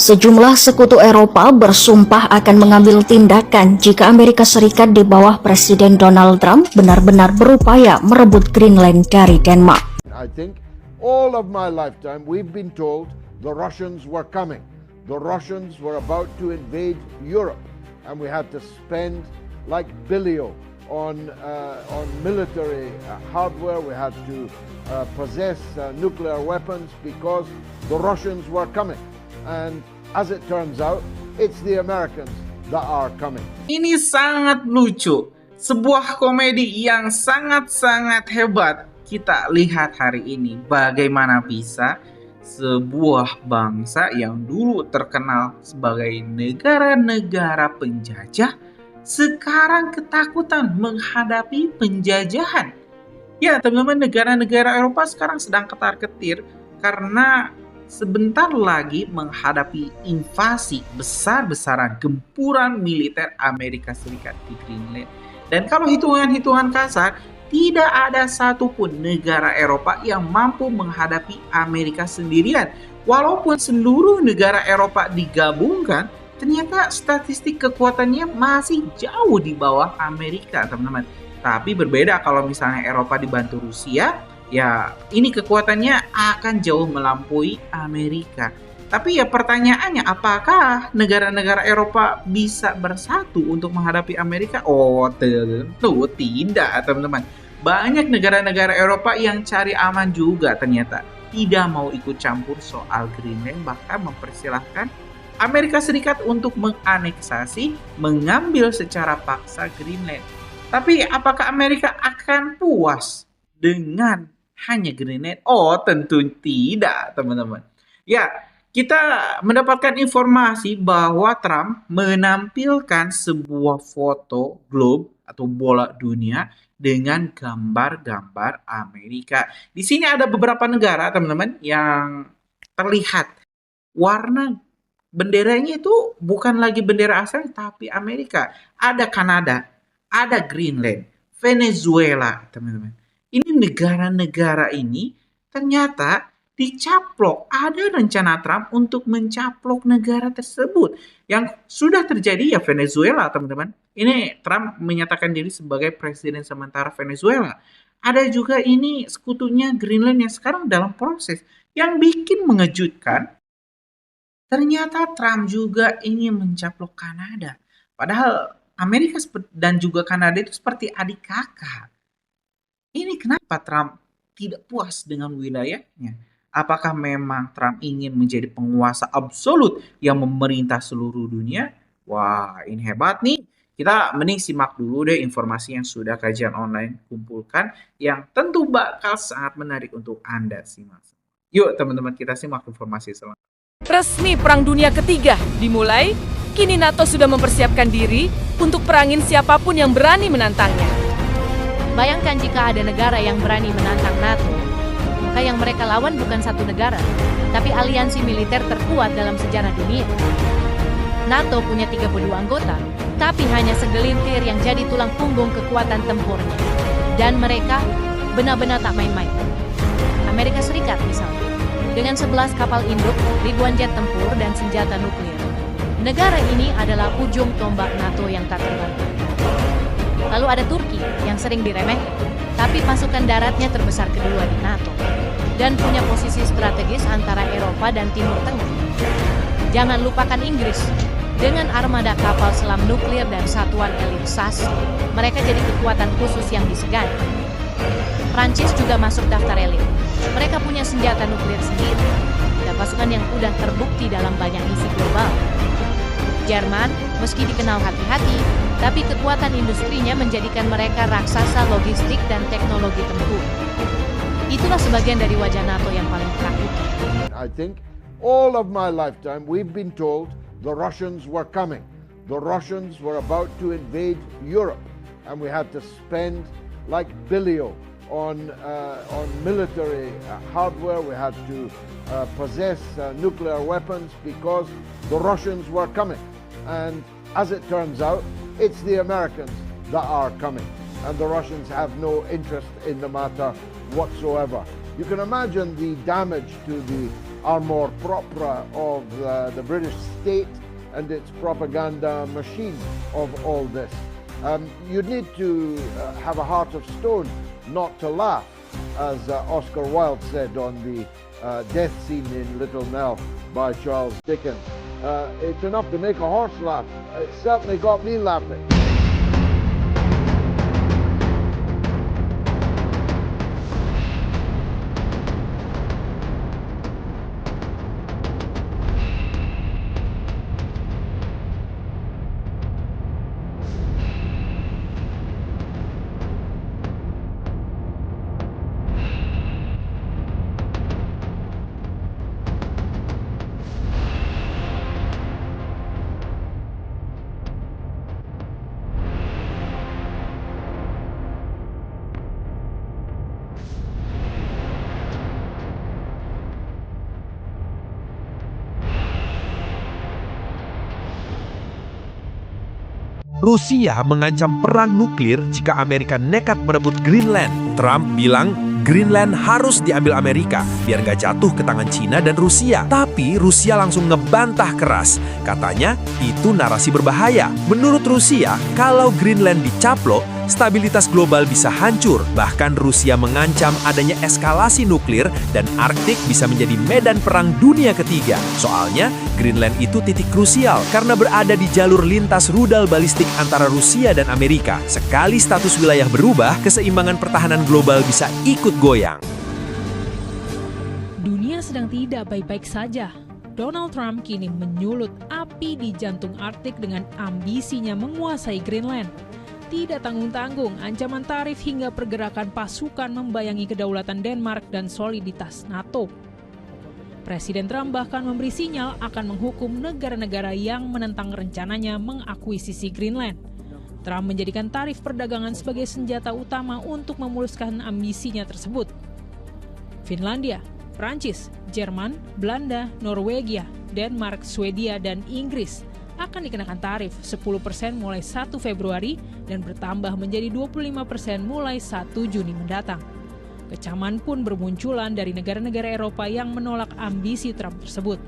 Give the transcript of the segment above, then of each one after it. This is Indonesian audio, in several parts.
Sejumlah sekutu Eropa bersumpah akan mengambil tindakan jika Amerika Serikat di bawah Presiden Donald Trump benar-benar berupaya merebut Greenland dari Denmark. I think all of my lifetime we've been told the Russians were coming. The Russians were about to invade Europe, and we had to spend like billion on military hardware. We had to possess nuclear weapons because the Russians were coming. And as it turns out, it's the Americans that are coming. Ini sangat lucu, sebuah komedi yang sangat-sangat hebat. Kita lihat hari ini bagaimana bisa sebuah bangsa yang dulu terkenal sebagai negara-negara penjajah sekarang ketakutan menghadapi penjajahan. Ya teman-teman, negara-negara Eropa sekarang sedang ketar-ketir karena sebentar lagi menghadapi invasi besar-besaran gempuran militer Amerika Serikat di Greenland. Dan kalau hitungan-hitungan kasar, tidak ada satupun negara Eropa yang mampu menghadapi Amerika sendirian. Walaupun seluruh negara Eropa digabungkan, ternyata statistik kekuatannya masih jauh di bawah Amerika, teman-teman. Tapi berbeda kalau misalnya Eropa dibantu Rusia, ya ini kekuatannya akan jauh melampaui Amerika. Tapi ya pertanyaannya, apakah negara-negara Eropa bisa bersatu untuk menghadapi Amerika? Oh tentu tidak, teman-teman. Banyak negara-negara Eropa yang cari aman juga ternyata. Tidak mau ikut campur soal Greenland, bahkan mempersilahkan Amerika Serikat untuk menganeksasi, mengambil secara paksa Greenland. Tapi apakah Amerika akan puas dengan hanya Greenland? Oh tentu tidak, teman-teman. Ya, kita mendapatkan informasi bahwa Trump menampilkan sebuah foto globe atau bola dunia dengan gambar-gambar Amerika. Di sini ada beberapa negara, teman-teman, yang terlihat warna benderanya itu bukan lagi bendera asing tapi Amerika. Ada Kanada, ada Greenland, Venezuela, teman-teman. Ini negara-negara ini ternyata dicaplok. Ada rencana Trump untuk mencaplok negara tersebut. Yang sudah terjadi ya Venezuela, teman-teman. Ini Trump menyatakan diri sebagai presiden sementara Venezuela. Ada juga ini sekutunya Greenland yang sekarang dalam proses. Yang bikin mengejutkan, ternyata Trump juga ingin mencaplok Kanada. Padahal Amerika dan juga Kanada itu seperti adik kakak. Ini kenapa Trump tidak puas dengan wilayahnya? Apakah memang Trump ingin menjadi penguasa absolut yang memerintah seluruh dunia? Wah, ini hebat nih. Kita mending simak dulu deh informasi yang sudah kajian online kumpulkan yang tentu bakal sangat menarik untuk Anda simak. Yuk teman-teman, kita simak informasi selanjutnya. Resmi Perang Dunia Ketiga dimulai, kini NATO sudah mempersiapkan diri untuk perangin siapapun yang berani menantangnya. Bayangkan jika ada negara yang berani menantang NATO, maka yang mereka lawan bukan satu negara, tapi aliansi militer terkuat dalam sejarah dunia. NATO punya 32 anggota, tapi hanya segelintir yang jadi tulang punggung kekuatan tempurnya. Dan mereka benar-benar tak main-main. Amerika Serikat misalnya, dengan 11 kapal induk, ribuan jet tempur, dan senjata nuklir. Negara ini adalah ujung tombak NATO yang tak terbantah. Lalu ada Turki yang sering diremehkan, tapi pasukan daratnya terbesar kedua di NATO dan punya posisi strategis antara Eropa dan Timur Tengah. Jangan lupakan Inggris dengan armada kapal selam nuklir dan satuan elit SAS. Mereka jadi kekuatan khusus yang disegani. Prancis juga masuk daftar elit. Mereka punya senjata nuklir sendiri dan pasukan yang udah terbukti dalam banyak misi global. Jerman, meski dikenal hati-hati, tapi kekuatan industrinya menjadikan mereka raksasa logistik dan teknologi tempur. Itulah sebagian dari wajah NATO yang paling menakutkan. I think all of my lifetime we've been told the Russians were coming. The Russians were about to invade Europe, and we had to spend like billion on military hardware. We had to possess nuclear weapons because the Russians were coming. And as it turns out, it's the Americans that are coming. And the Russians have no interest in the matter whatsoever. You can imagine the damage to the armor propria of the British state and its propaganda machine of all this. You need to have a heart of stone not to laugh, as Oscar Wilde said on the death scene in Little Nell by Charles Dickens. It's enough to make a horse laugh. It certainly got me laughing. Rusia mengancam perang nuklir jika Amerika nekat merebut Greenland. Trump bilang Greenland harus diambil Amerika biar gak jatuh ke tangan Cina dan Rusia. Tapi Rusia langsung ngebantah keras. Katanya itu narasi berbahaya. Menurut Rusia, kalau Greenland dicaplok, stabilitas global bisa hancur. Bahkan Rusia mengancam adanya eskalasi nuklir dan Arktik bisa menjadi medan perang dunia ketiga. Soalnya, Greenland itu titik krusial karena berada di jalur lintas rudal balistik antara Rusia dan Amerika. Sekali status wilayah berubah, keseimbangan pertahanan global bisa ikut goyang. Dunia sedang tidak baik-baik saja. Donald Trump kini menyulut api di jantung Arktik dengan ambisinya menguasai Greenland. Tidak tanggung-tanggung, ancaman tarif hingga pergerakan pasukan membayangi kedaulatan Denmark dan soliditas NATO. Presiden Trump bahkan memberi sinyal akan menghukum negara-negara yang menentang rencananya mengakuisisi Greenland. Trump menjadikan tarif perdagangan sebagai senjata utama untuk memuluskan ambisinya tersebut. Finlandia, Prancis, Jerman, Belanda, Norwegia, Denmark, Swedia, dan Inggris akan dikenakan tarif 10% mulai 1 Februari dan bertambah menjadi 25% mulai 1 Juni mendatang. Kecaman pun bermunculan dari negara-negara Eropa yang menolak ambisi Trump tersebut.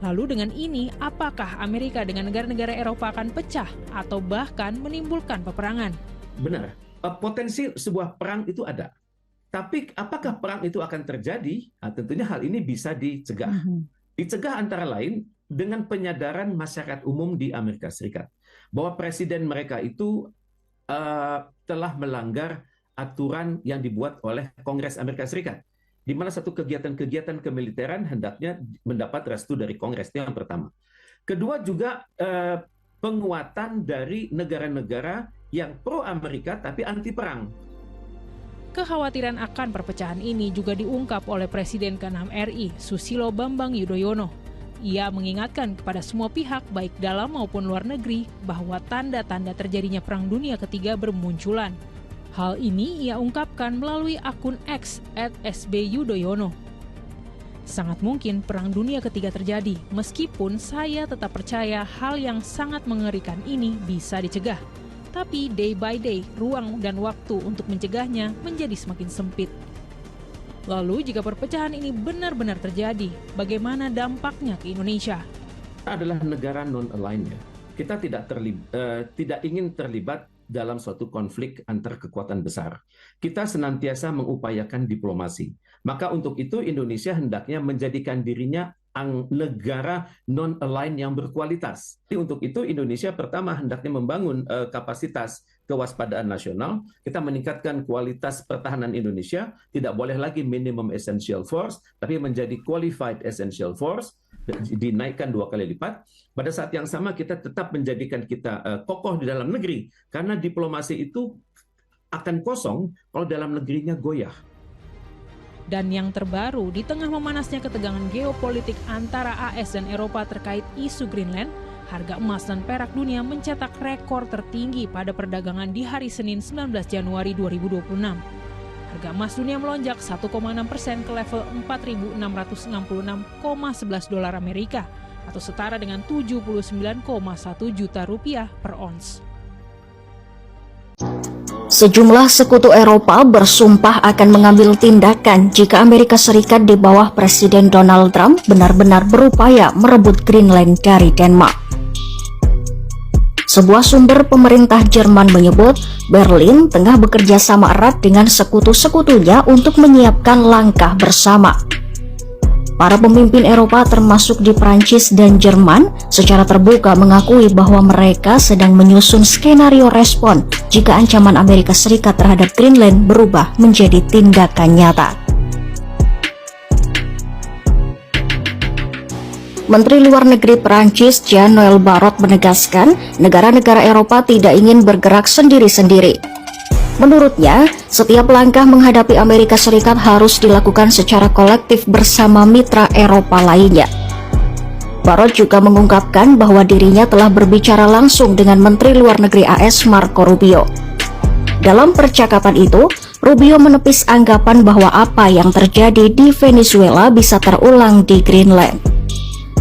Lalu dengan ini, apakah Amerika dengan negara-negara Eropa akan pecah atau bahkan menimbulkan peperangan? Benar, potensi sebuah perang itu ada. Tapi apakah perang itu akan terjadi? Tentunya hal ini bisa dicegah. Dicegah antara lain dengan penyadaran masyarakat umum di Amerika Serikat bahwa presiden mereka itu telah melanggar aturan yang dibuat oleh Kongres Amerika Serikat, di mana satu kegiatan-kegiatan kemiliteran hendaknya mendapat restu dari Kongres. Itu yang pertama. Kedua juga penguatan dari negara-negara yang pro-Amerika tapi anti-perang. Kekhawatiran akan perpecahan ini juga diungkap oleh Presiden ke-6 RI, Susilo Bambang Yudhoyono. Ia mengingatkan kepada semua pihak baik dalam maupun luar negeri bahwa tanda-tanda terjadinya Perang Dunia Ketiga bermunculan. Hal ini ia ungkapkan melalui akun X @SBYudhoyono. Sangat mungkin Perang Dunia Ketiga terjadi, meskipun saya tetap percaya hal yang sangat mengerikan ini bisa dicegah. Tapi day by day, ruang dan waktu untuk mencegahnya menjadi semakin sempit. Lalu jika perpecahan ini benar-benar terjadi, bagaimana dampaknya ke Indonesia? Kita adalah negara non-aligned ya. Kita tidak ingin terlibat dalam suatu konflik antar kekuatan besar. Kita senantiasa mengupayakan diplomasi. Maka untuk itu Indonesia hendaknya menjadikan dirinya negara non-aligned yang berkualitas. Jadi untuk itu Indonesia pertama hendaknya membangun kapasitas kewaspadaan nasional. Kita meningkatkan kualitas pertahanan Indonesia. Tidak boleh lagi minimum essential force, tapi menjadi qualified essential force, dinaikkan 2 kali lipat. Pada saat yang sama kita tetap menjadikan kita kokoh di dalam negeri, karena diplomasi itu akan kosong kalau dalam negerinya goyah. Dan yang terbaru, di tengah memanasnya ketegangan geopolitik antara AS dan Eropa terkait isu Greenland, harga emas dan perak dunia mencetak rekor tertinggi pada perdagangan di hari Senin 19 Januari 2026. Harga emas dunia melonjak 1,6% ke level 4.666,11 dolar Amerika atau setara dengan 79,1 juta rupiah per ons. Sejumlah sekutu Eropa bersumpah akan mengambil tindakan jika Amerika Serikat di bawah Presiden Donald Trump benar-benar berupaya merebut Greenland dari Denmark. Sebuah sumber pemerintah Jerman menyebut Berlin tengah bekerja sama erat dengan sekutu-sekutunya untuk menyiapkan langkah bersama. Para pemimpin Eropa termasuk di Prancis dan Jerman secara terbuka mengakui bahwa mereka sedang menyusun skenario respon jika ancaman Amerika Serikat terhadap Greenland berubah menjadi tindakan nyata. Menteri Luar Negeri Prancis Jean-Noël Barrot menegaskan negara-negara Eropa tidak ingin bergerak sendiri-sendiri. Menurutnya, setiap langkah menghadapi Amerika Serikat harus dilakukan secara kolektif bersama mitra Eropa lainnya. Barrot juga mengungkapkan bahwa dirinya telah berbicara langsung dengan Menteri Luar Negeri AS Marco Rubio. Dalam percakapan itu, Rubio menepis anggapan bahwa apa yang terjadi di Venezuela bisa terulang di Greenland.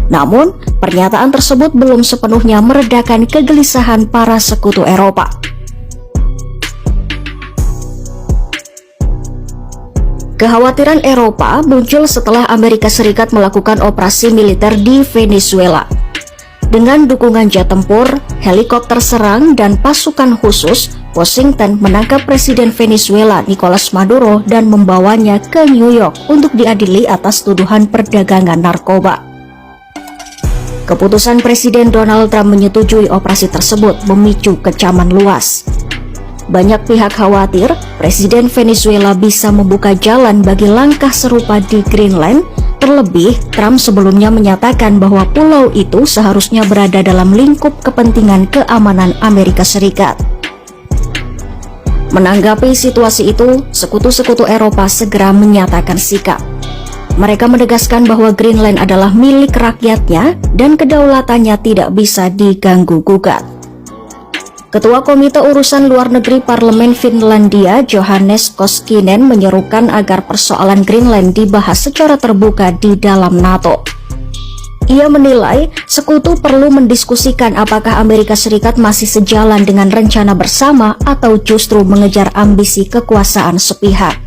Namun, pernyataan tersebut belum sepenuhnya meredakan kegelisahan para sekutu Eropa. Kekhawatiran Eropa muncul setelah Amerika Serikat melakukan operasi militer di Venezuela. Dengan dukungan jet tempur, helikopter serang, dan pasukan khusus, Washington menangkap Presiden Venezuela Nicolas Maduro dan membawanya ke New York untuk diadili atas tuduhan perdagangan narkoba. Keputusan Presiden Donald Trump menyetujui operasi tersebut memicu kecaman luas. Banyak pihak khawatir Presiden Venezuela bisa membuka jalan bagi langkah serupa di Greenland. Terlebih, Trump sebelumnya menyatakan bahwa pulau itu seharusnya berada dalam lingkup kepentingan keamanan Amerika Serikat. Menanggapi situasi itu, sekutu-sekutu Eropa segera menyatakan sikap. Mereka menegaskan bahwa Greenland adalah milik rakyatnya dan kedaulatannya tidak bisa diganggu-gugat. Ketua Komite Urusan Luar Negeri Parlemen Finlandia, Johannes Koskinen, menyerukan agar persoalan Greenland dibahas secara terbuka di dalam NATO. Ia menilai sekutu perlu mendiskusikan apakah Amerika Serikat masih sejalan dengan rencana bersama atau justru mengejar ambisi kekuasaan sepihak.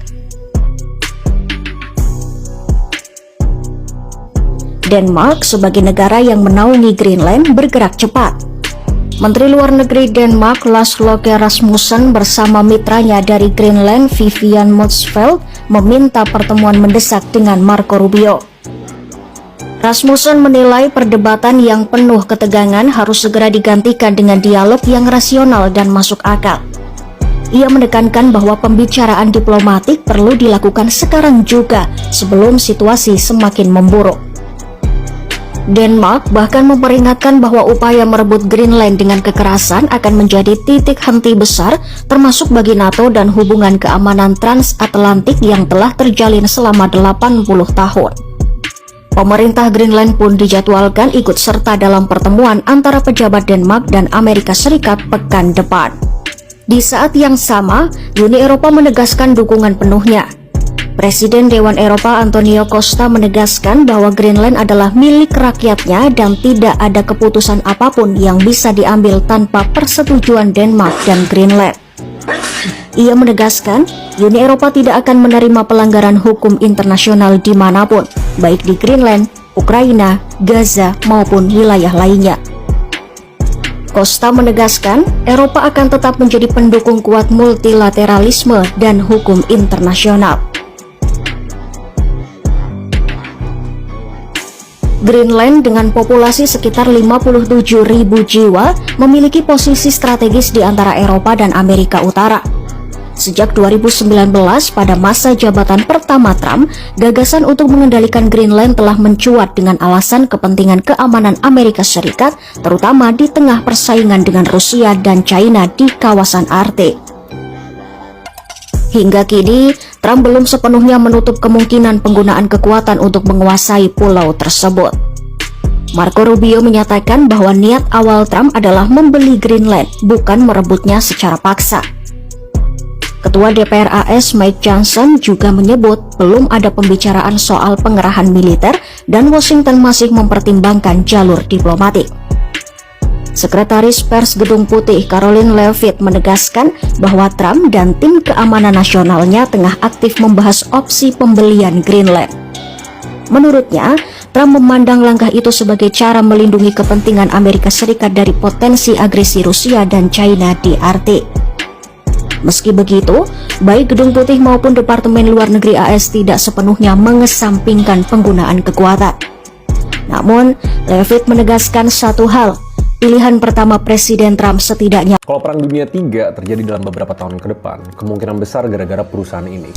Denmark sebagai negara yang menaungi Greenland bergerak cepat. Menteri Luar Negeri Denmark Lars Løkke Rasmussen bersama mitranya dari Greenland Vivian Motzfeldt meminta pertemuan mendesak dengan Marco Rubio. Rasmussen menilai perdebatan yang penuh ketegangan harus segera digantikan dengan dialog yang rasional dan masuk akal. Ia menekankan bahwa pembicaraan diplomatik perlu dilakukan sekarang juga sebelum situasi semakin memburuk. Denmark bahkan memperingatkan bahwa upaya merebut Greenland dengan kekerasan akan menjadi titik henti besar termasuk bagi NATO dan hubungan keamanan transatlantik yang telah terjalin selama 80 tahun. Pemerintah Greenland pun dijadwalkan ikut serta dalam pertemuan antara pejabat Denmark dan Amerika Serikat pekan depan. Di saat yang sama, Uni Eropa menegaskan dukungan penuhnya. Presiden Dewan Eropa Antonio Costa menegaskan bahwa Greenland adalah milik rakyatnya dan tidak ada keputusan apapun yang bisa diambil tanpa persetujuan Denmark dan Greenland. Ia menegaskan Uni Eropa tidak akan menerima pelanggaran hukum internasional dimanapun, baik di Greenland, Ukraina, Gaza maupun wilayah lainnya. Costa menegaskan Eropa akan tetap menjadi pendukung kuat multilateralisme dan hukum internasional. Greenland dengan populasi sekitar 57.000 jiwa memiliki posisi strategis di antara Eropa dan Amerika Utara. Sejak 2019 pada masa jabatan pertama Trump, gagasan untuk mengendalikan Greenland telah mencuat dengan alasan kepentingan keamanan Amerika Serikat, terutama di tengah persaingan dengan Rusia dan China di kawasan Arktik. Hingga kini, Trump belum sepenuhnya menutup kemungkinan penggunaan kekuatan untuk menguasai pulau tersebut. Marco Rubio menyatakan bahwa niat awal Trump adalah membeli Greenland, bukan merebutnya secara paksa. Ketua DPR AS Mike Johnson juga menyebut belum ada pembicaraan soal pengerahan militer dan Washington masih mempertimbangkan jalur diplomatik. Sekretaris Pers Gedung Putih Caroline Leavitt menegaskan bahwa Trump dan tim keamanan nasionalnya tengah aktif membahas opsi pembelian Greenland. Menurutnya, Trump memandang langkah itu sebagai cara melindungi kepentingan Amerika Serikat dari potensi agresi Rusia dan China di Arktik. Meski begitu, baik Gedung Putih maupun Departemen Luar Negeri AS tidak sepenuhnya mengesampingkan penggunaan kekuatan. Namun, Leavitt menegaskan satu hal, pilihan pertama Presiden Trump setidaknya. Kalau Perang Dunia III terjadi dalam beberapa tahun ke depan, kemungkinan besar gara-gara perusahaan ini.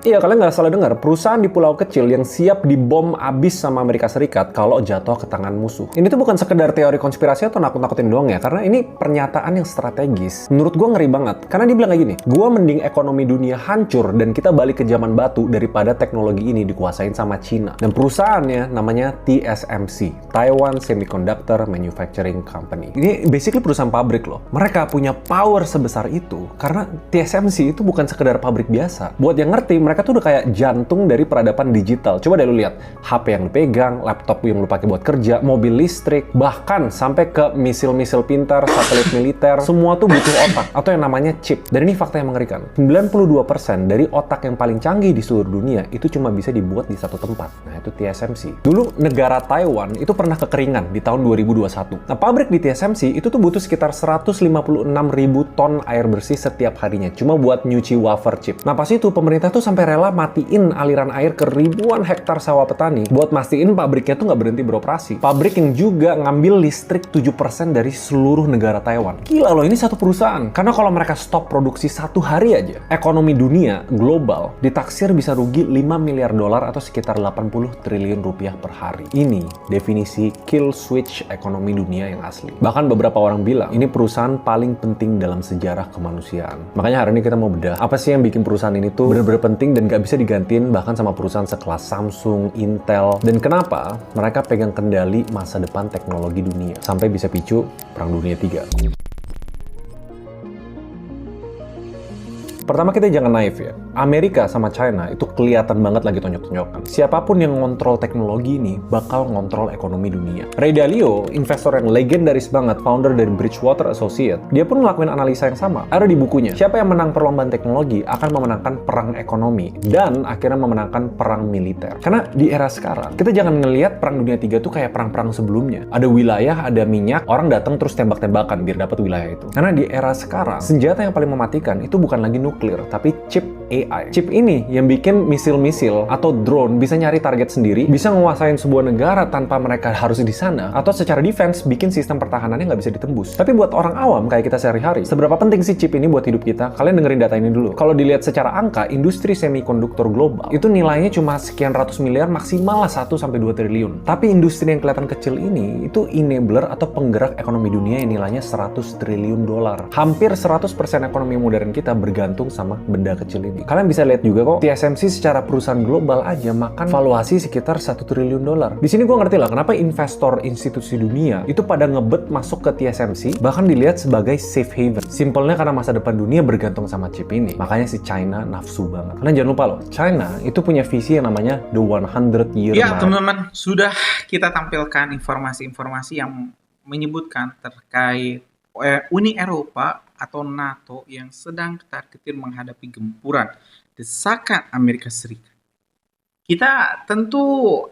Iya, kalian nggak salah dengar, perusahaan di pulau kecil yang siap dibom abis sama Amerika Serikat kalau jatuh ke tangan musuh. Ini tuh bukan sekedar teori konspirasi atau nakut-nakutin doang ya, karena ini pernyataan yang strategis. Menurut gue ngeri banget, karena dia bilang kayak gini, gue mending ekonomi dunia hancur dan kita balik ke zaman batu daripada teknologi ini dikuasain sama Cina. Dan perusahaannya namanya TSMC, Taiwan Semiconductor Manufacturing Company. Ini basically perusahaan pabrik loh. Mereka punya power sebesar itu karena TSMC itu bukan sekedar pabrik biasa. Buat yang ngerti, mereka tuh udah kayak jantung dari peradaban digital. Coba deh lu lihat, HP yang lu pegang, laptop yang lu pakai buat kerja, mobil listrik, bahkan sampai ke misil-misil pintar, satelit militer, semua tuh butuh otak atau yang namanya chip. Dan ini fakta yang mengerikan. 92% dari otak yang paling canggih di seluruh dunia itu cuma bisa dibuat di satu tempat. Nah, itu TSMC. Dulu negara Taiwan itu pernah kekeringan di tahun 2021. Nah, pabrik di TSMC itu tuh butuh sekitar 156.000 ton air bersih setiap harinya cuma buat nyuci wafer chip. Nah, pas itu pemerintah tuh sampai rela matiin aliran air ke ribuan hektar sawah petani buat mastiin pabriknya tuh nggak berhenti beroperasi. Pabrik yang juga ngambil listrik 7% dari seluruh negara Taiwan. Gila loh, ini satu perusahaan. Karena kalau mereka stop produksi satu hari aja, ekonomi dunia global ditaksir bisa rugi 5 miliar dolar atau sekitar 80 triliun rupiah per hari. Ini definisi kill switch ekonomi dunia yang asli. Bahkan beberapa orang bilang ini perusahaan paling penting dalam sejarah kemanusiaan. Makanya hari ini kita mau bedah apa sih yang bikin perusahaan ini tuh bener-bener penting dan gak bisa digantiin bahkan sama perusahaan sekelas Samsung, Intel, dan kenapa mereka pegang kendali masa depan teknologi dunia sampai bisa picu Perang Dunia III. Pertama, kita jangan naif ya. Amerika sama China itu kelihatan banget lagi tonjok-tonjokan. Siapapun yang ngontrol teknologi ini bakal ngontrol ekonomi dunia. Ray Dalio, investor yang legendaris banget, founder dari Bridgewater Associates, dia pun ngelakuin analisa yang sama. Ada di bukunya, siapa yang menang perlombaan teknologi akan memenangkan perang ekonomi dan akhirnya memenangkan perang militer. Karena di era sekarang, kita jangan ngelihat Perang Dunia III tuh kayak perang-perang sebelumnya. Ada wilayah, ada minyak, orang datang terus tembak-tembakan biar dapat wilayah itu. Karena di era sekarang, senjata yang paling mematikan itu bukan lagi nuklir, tapi chip AI. Chip ini yang bikin misil-misil atau drone bisa nyari target sendiri, bisa nguasain sebuah negara tanpa mereka harus di sana, atau secara defense bikin sistem pertahanannya nggak bisa ditembus. Tapi buat orang awam kayak kita sehari-hari, seberapa penting sih chip ini buat hidup kita? Kalian dengerin data ini dulu. Kalau dilihat secara angka, industri semikonduktor global itu nilainya cuma sekian ratus miliar, maksimal 1-2 triliun. Tapi industri yang kelihatan kecil ini itu enabler atau penggerak ekonomi dunia yang nilainya 100 triliun dolar. Hampir 100% ekonomi modern kita bergantung sama benda kecil ini. Kalian bisa lihat juga kok, TSMC secara perusahaan global aja makan valuasi sekitar 1 triliun dolar. Di sini gue ngerti lah kenapa investor institusi dunia itu pada ngebet masuk ke TSMC, bahkan dilihat sebagai safe haven. Simpelnya karena masa depan dunia bergantung sama chip ini. Makanya si China nafsu banget. Karena jangan lupa loh, China itu punya visi yang namanya The 100 Year Ya, Mark. teman-teman, sudah kita tampilkan informasi-informasi yang menyebutkan terkait Uni Eropa atau NATO yang sedang ketar-ketir menghadapi gempuran desakan Amerika Serikat. Kita tentu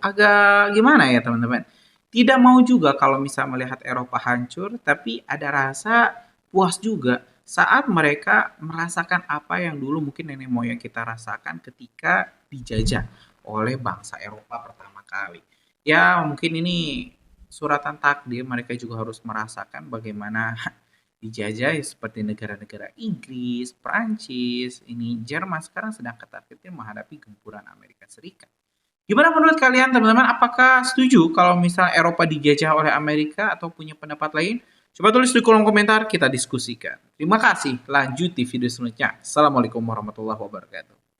agak gimana ya teman-teman? Tidak mau juga kalau misalnya melihat Eropa hancur, tapi ada rasa puas juga saat mereka merasakan apa yang dulu mungkin nenek moyang kita rasakan ketika dijajah oleh bangsa Eropa pertama kali. Ya mungkin ini suratan takdir, mereka juga harus merasakan bagaimana dijajah seperti negara-negara Inggris, Prancis, ini Jerman sekarang sedang ketar-ketir menghadapi gempuran Amerika Serikat. Gimana menurut kalian teman-teman? Apakah setuju kalau misalnya Eropa dijajah oleh Amerika atau punya pendapat lain? Coba tulis di kolom komentar, kita diskusikan. Terima kasih, lanjut di video selanjutnya. Assalamualaikum warahmatullahi wabarakatuh.